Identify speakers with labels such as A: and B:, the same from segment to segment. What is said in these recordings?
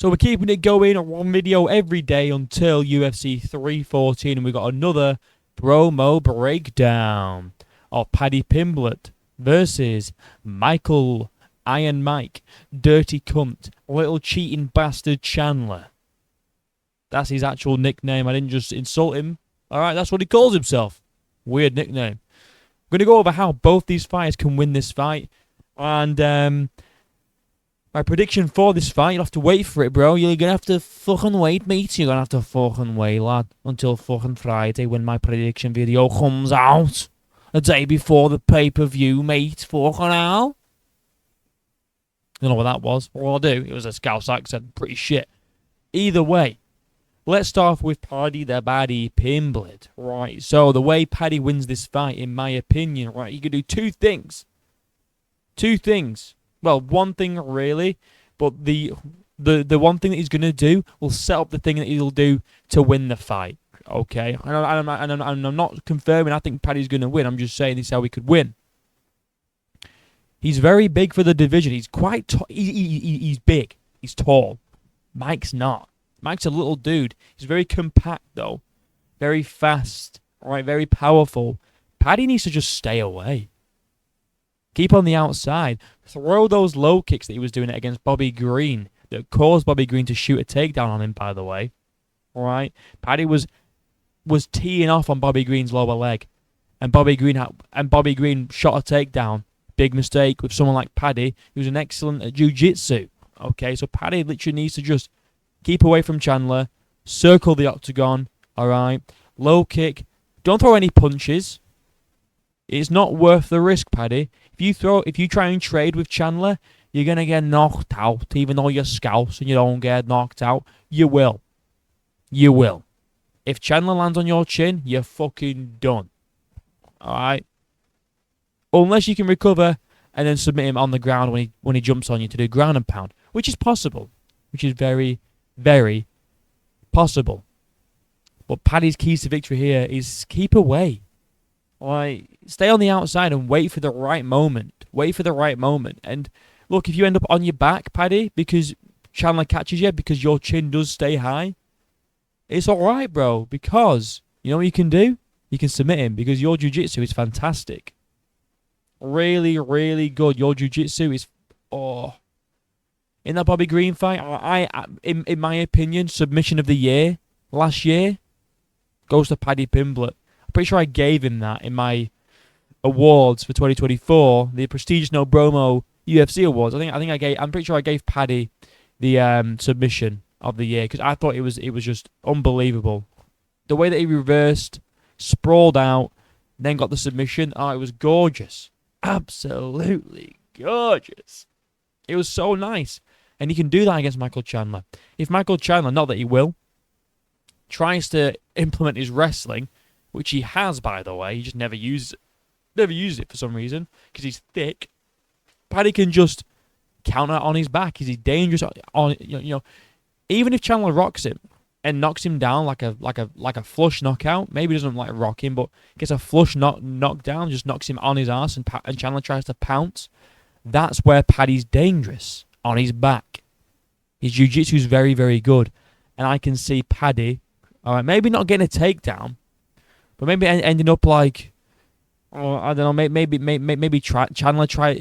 A: So we're keeping it going on one video every day until UFC 314, and we got another Bromo breakdown of Paddy Pimblett versus Michael Iron Mike, Dirty Cunt, Little Cheating Bastard Chandler. That's his actual nickname. I didn't just insult him. Alright, that's what he calls himself. Weird nickname. I'm going to go over how both these fighters can win this fight. And my prediction for this fight, you'll have to wait for it, bro. You're going to have to fucking wait, mate. You're going to have to fucking wait, lad. Until fucking Friday when my prediction video comes out. A day before the pay-per-view, mate. Fucking hell. I don't know what that was. All I do, it was a Scouse accent. Pretty shit. Either way, let's start off with Paddy Pimblett. Right, so the way Paddy wins this fight, in my opinion, right, he can do two things. Two things. Well, one thing really, but the one thing that he's going to do will set up the thing that he'll do to win the fight. Okay? And I'm not confirming I think Paddy's going to win. I'm just saying this is how he could win. He's very big for the division. He's quite tall. He's big. He's tall. Mike's not. Mike's a little dude. He's very compact, though. Very fast. Right? Very powerful. Paddy needs to just stay away. Keep on the outside. Throw those low kicks that he was doing it against Bobby Green that caused Bobby Green to shoot a takedown on him, by the way. All right? Paddy was teeing off on Bobby Green's lower leg. And Bobby Green shot a takedown. Big mistake with someone like Paddy, who's an excellent at jiu-jitsu. Okay, so Paddy literally needs to just keep away from Chandler, circle the octagon, all right? Low kick. Don't throw any punches. It's not worth the risk, Paddy. If you try and trade with Chandler, you're going to get knocked out. Even though you're Scouse and you don't get knocked out, you will. You will. If Chandler lands on your chin, you're fucking done. Alright? Unless you can recover and then submit him on the ground when he jumps on you to do ground and pound. Which is possible. Which is very, very possible. But Paddy's keys to victory here is keep away. Like, stay on the outside and wait for the right moment. Wait for the right moment. And look, if you end up on your back, Paddy, because Chandler catches you, because your chin does stay high, it's alright, bro. Because, you know what you can do? You can submit him, because your jiu-jitsu is fantastic. Really, really good. Your jiu-jitsu is... Oh. In that Bobby Green fight, in my opinion, submission of the year, last year, goes to Paddy Pimblett. Pretty sure I gave him that in my awards for 2024, the prestigious No Bromo UFC awards. I'm pretty sure I gave Paddy the submission of the year because I thought it was just unbelievable. The way that he reversed, sprawled out, then got the submission. Oh, it was gorgeous, absolutely gorgeous. It was so nice, and he can do that against Michael Chandler. If Michael Chandler, not that he will, tries to implement his wrestling, which he has, by the way. He just never uses it for some reason because he's thick. Paddy can just counter on his back. He's dangerous on even if Chandler rocks him and knocks him down like a flush knockout. Maybe he doesn't like rock him, but gets a flush knockdown, just knocks him on his ass, and Chandler tries to pounce. That's where Paddy's dangerous, on his back. His jiu-jitsu is very, very good, and I can see Paddy, all right, maybe not getting a takedown. But maybe ending up like, oh, I don't know, maybe Chandler tries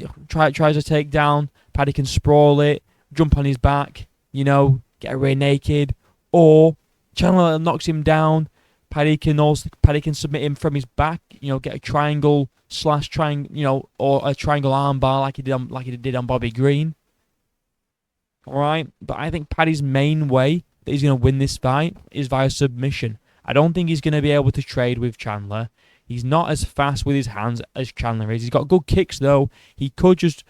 A: to take down. Paddy can sprawl it, jump on his back, get rear naked, or Chandler knocks him down. Paddy can submit him from his back, get a triangle triangle, or a triangle armbar like he did on Bobby Green. All right, but I think Paddy's main way that he's going to win this fight is via submission. I don't think he's going to be able to trade with Chandler. He's not as fast with his hands as Chandler is. He's got good kicks, though. He could just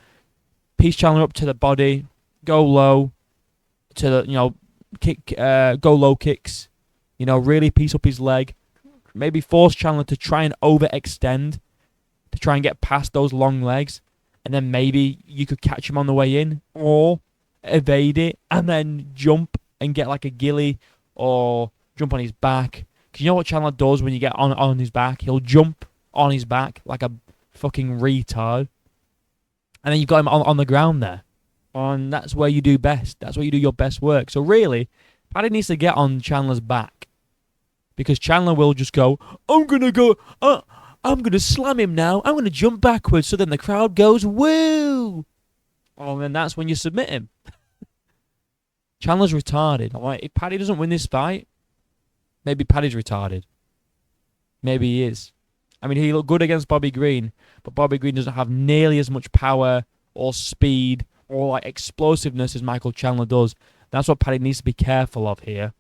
A: piece Chandler up to the body, go low, to the, go low kicks, really piece up his leg. Maybe force Chandler to try and overextend, to try and get past those long legs. And then maybe you could catch him on the way in, or evade it, and then jump and get like a ghillie, or jump on his back. Because you know what Chandler does when you get on his back? He'll jump on his back like a fucking retard. And then you've got him on the ground there. And that's where you do best. That's where you do your best work. So really, Paddy needs to get on Chandler's back. Because Chandler will just go, I'm going to go, I'm going to slam him now. I'm going to jump backwards. So then the crowd goes, woo. Oh, and then that's when you submit him. Chandler's retarded. All right? If Paddy doesn't win this fight, maybe Paddy's retarded. Maybe he is. I mean, he looked good against Bobby Green, but Bobby Green doesn't have nearly as much power or speed or like explosiveness as Michael Chandler does. That's what Paddy needs to be careful of here.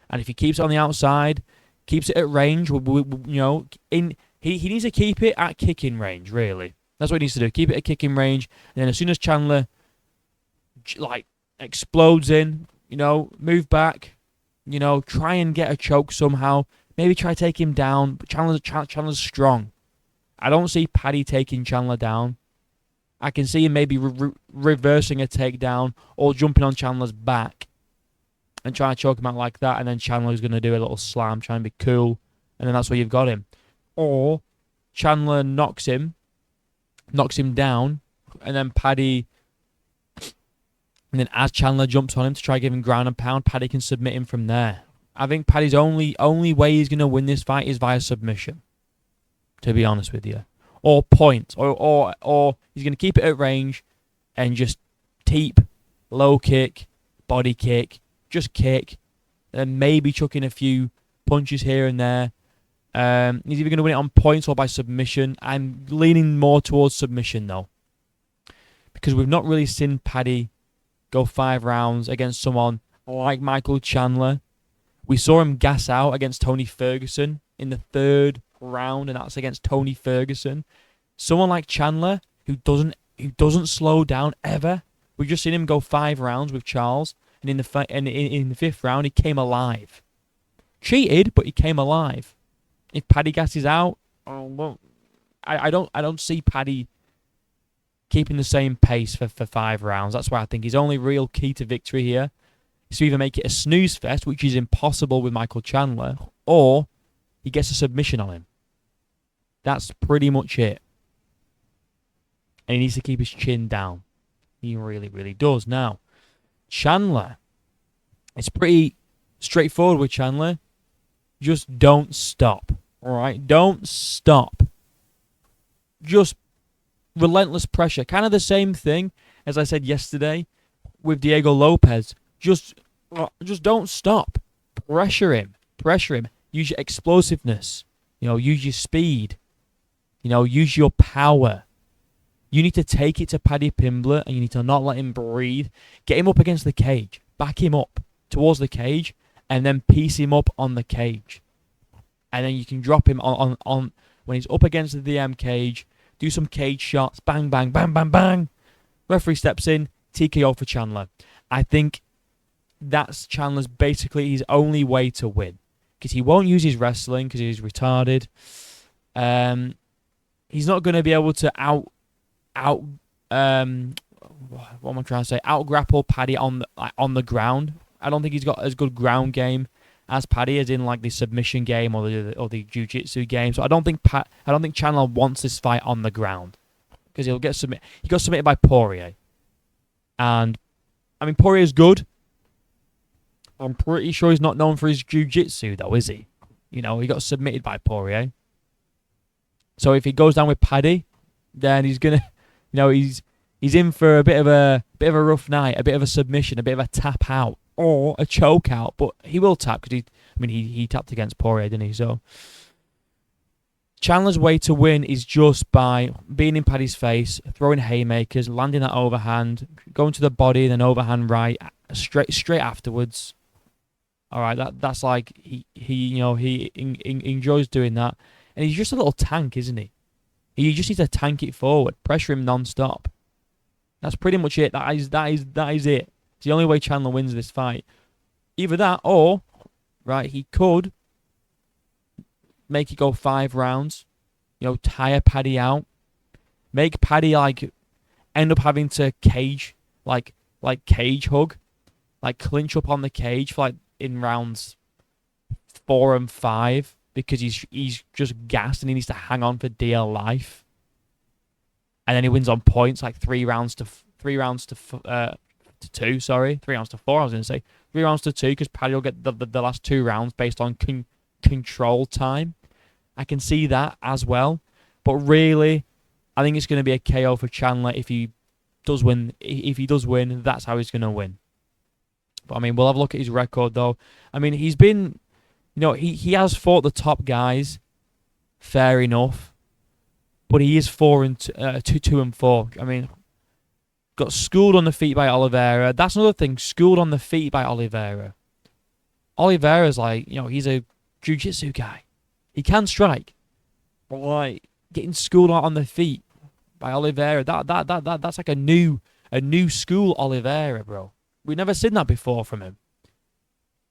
A: And if he keeps it on the outside, keeps it at range, he needs to keep it at kicking range, really. That's what he needs to do. Keep it at kicking range. And then as soon as Chandler like explodes in, move back, try and get a choke somehow. Maybe try to take him down. But Chandler's strong. I don't see Paddy taking Chandler down. I can see him maybe reversing a takedown or jumping on Chandler's back and trying to choke him out like that. And then Chandler's going to do a little slam, trying to be cool. And then that's where you've got him. Or Chandler knocks him down, and then Paddy... And then as Chandler jumps on him to try to give him ground and pound, Paddy can submit him from there. I think Paddy's only way he's going to win this fight is via submission, to be honest with you. Or points. Or he's going to keep it at range and just teep, low kick, body kick, just kick, and maybe chuck in a few punches here and there. He's either going to win it on points or by submission. I'm leaning more towards submission, though. Because we've not really seen Paddy go 5 rounds against someone like Michael Chandler. We saw him gas out against Tony Ferguson in the 3rd round, and that's against Tony Ferguson. Someone like Chandler who doesn't slow down ever. We've just seen him go 5 rounds with Charles, and in the 5th round he came alive. Cheated, but he came alive. If Paddy gasses out, I don't see Paddy keeping the same pace for 5 rounds. That's why I think his only real key to victory here is to either make it a snooze fest, which is impossible with Michael Chandler, or he gets a submission on him. That's pretty much it. And he needs to keep his chin down. He really, really does. Now, Chandler. It's pretty straightforward with Chandler. Just don't stop. All right? Don't stop. Just relentless pressure. Kind of the same thing as I said yesterday with Diego Lopez. Just don't stop. Pressure him. Use your explosiveness. Use your speed. Use your power. You need to take it to Paddy Pimblett, and you need to not let him breathe. Get him up against the cage. Back him up towards the cage, and then piece him up on the cage. And then you can drop him on when he's up against the DM cage. Do some cage shots. Bang, bang, bang, bang, bang. Referee steps in. TKO for Chandler. I think that's Chandler's basically his only way to win. Because he won't use his wrestling because he's retarded. He's not going to be able to what am I trying to say? Out-grapple Paddy on the ground. I don't think he's got as good ground game as Paddy, as in like the submission game or the jiu-jitsu game. So I don't think Chandler wants this fight on the ground because he'll get submitted. He got submitted by Poirier, and I mean Poirier's good. I'm pretty sure he's not known for his jiu-jitsu though, is he? He got submitted by Poirier. So if he goes down with Paddy, then he's gonna, he's in for a bit of a rough night, a bit of a submission, a bit of a tap out. Or a choke out, but he will tap because he tapped against Poirier, didn't he? So Chandler's way to win is just by being in Paddy's face, throwing haymakers, landing that overhand, going to the body, then overhand right, straight afterwards. All right, that's like he enjoys doing that, and he's just a little tank, isn't he? He just needs to tank it forward, pressure him non-stop. That's pretty much it. That is it. It's the only way Chandler wins this fight. Either that or, right, he could make it go 5 rounds, tire Paddy out, make Paddy end up having to cage hug, clinch up on the cage for in rounds 4 and 5 because he's just gassed and he needs to hang on for dear life. And then he wins on points 3 rounds to 3 rounds to 2. Sorry, 3 rounds to 4. I was going to say 3 rounds to 2 because Paddy will get the last 2 rounds based on control time. I can see that as well, but really, I think it's going to be a KO for Chandler if he does win. If he does win, that's how he's going to win. But I mean, we'll have a look at his record though. I mean, he's been, he has fought the top guys, fair enough, but he is 2-4. I mean, got schooled on the feet by Oliveira. That's another thing. Schooled on the feet by Oliveira. Oliveira's like, he's a jiu-jitsu guy. He can strike, but like getting schooled on the feet by Oliveira, that's like a new school Oliveira, bro. We've never seen that before from him.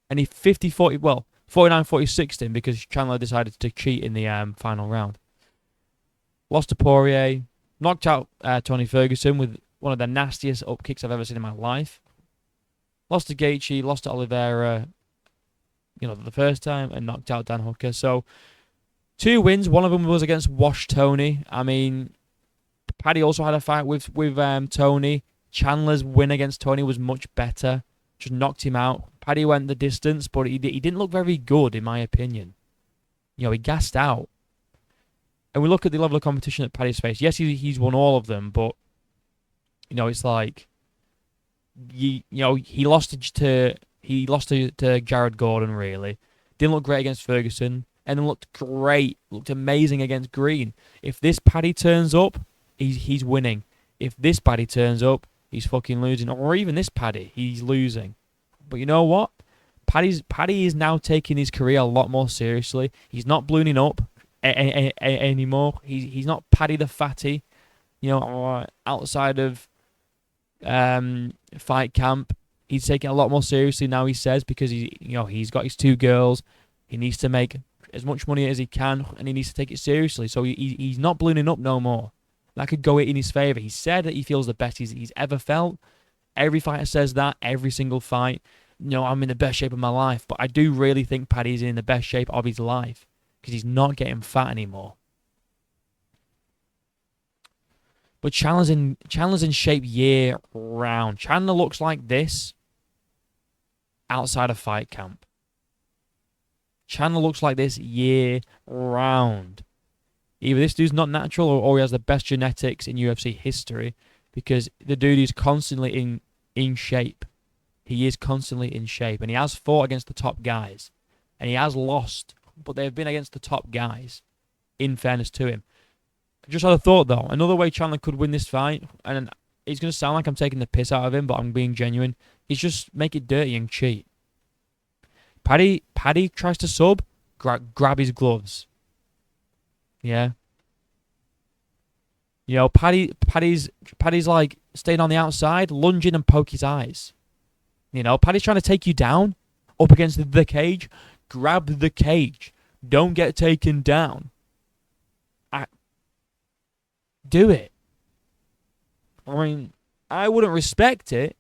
A: And he 49-46 him because Chandler decided to cheat in the final round. Lost to Poirier, knocked out Tony Ferguson with one of the nastiest up kicks I've ever seen in my life. Lost to Gaethje, lost to Oliveira, the first time, and knocked out Dan Hooker. So 2 wins. One of them was against Wash Tony. I mean, Paddy also had a fight with Tony. Chandler's win against Tony was much better. Just knocked him out. Paddy went the distance, but he didn't look very good, in my opinion. He gassed out. And we look at the level of competition that Paddy's faced. Yes, he's won all of them, but it's like he lost to Jared Gordon. Really didn't look great against Ferguson, and then looked amazing against Green. If this Paddy turns up, he's winning. If this Paddy turns up, he's fucking losing. Or even this Paddy, he's losing. But you know what? Paddy is now taking his career a lot more seriously. He's not ballooning up anymore. He's not Paddy the Fatty, outside of fight camp. He's taking it a lot more seriously now, he says, because he's got his 2 girls. He needs to make as much money as he can, and he needs to take it seriously. So he's not ballooning up no more. That could go in his favour. He said that he feels the best he's ever felt. Every fighter says that, every single fight. I'm in the best shape of my life. But I do really think Paddy's in the best shape of his life because he's not getting fat anymore. But Chandler's in shape year round. Chandler looks like this outside of fight camp. Chandler looks like this year round. Either this dude's not natural or he has the best genetics in UFC history because the dude is constantly in shape. He is constantly in shape. And he has fought against the top guys. And he has lost. But they've been against the top guys, in fairness to him. I just had a thought, though. Another way Chandler could win this fight, and it's going to sound like I'm taking the piss out of him, but I'm being genuine, is just make it dirty and cheat. Paddy tries to sub, grab his gloves. Yeah. Paddy's like staying on the outside, lunging and poke his eyes. Paddy's trying to take you down up against the cage. Grab the cage. Don't get taken down. Do it. I mean, I wouldn't respect it,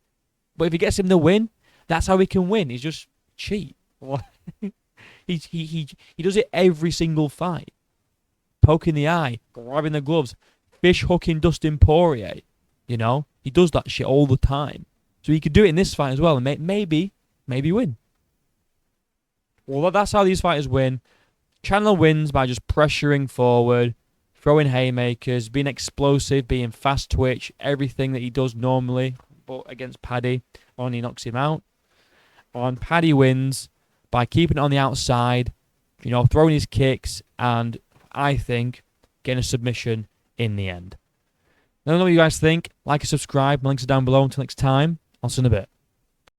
A: but if he gets him the win, that's how he can win. He's just cheat. He does it every single fight. Poking the eye, grabbing the gloves, fish hooking Dustin Poirier. He does that shit all the time. So he could do it in this fight as well and maybe win. Well, that's how these fighters win. Chandler wins by just pressuring forward, throwing haymakers, being explosive, being fast twitch, everything that he does normally. But against Paddy, only knocks him out. And Paddy wins by keeping it on the outside, throwing his kicks, and I think getting a submission in the end. Let me know what you guys think. Like and subscribe. My links are down below. Until next time, I'll see you in a bit.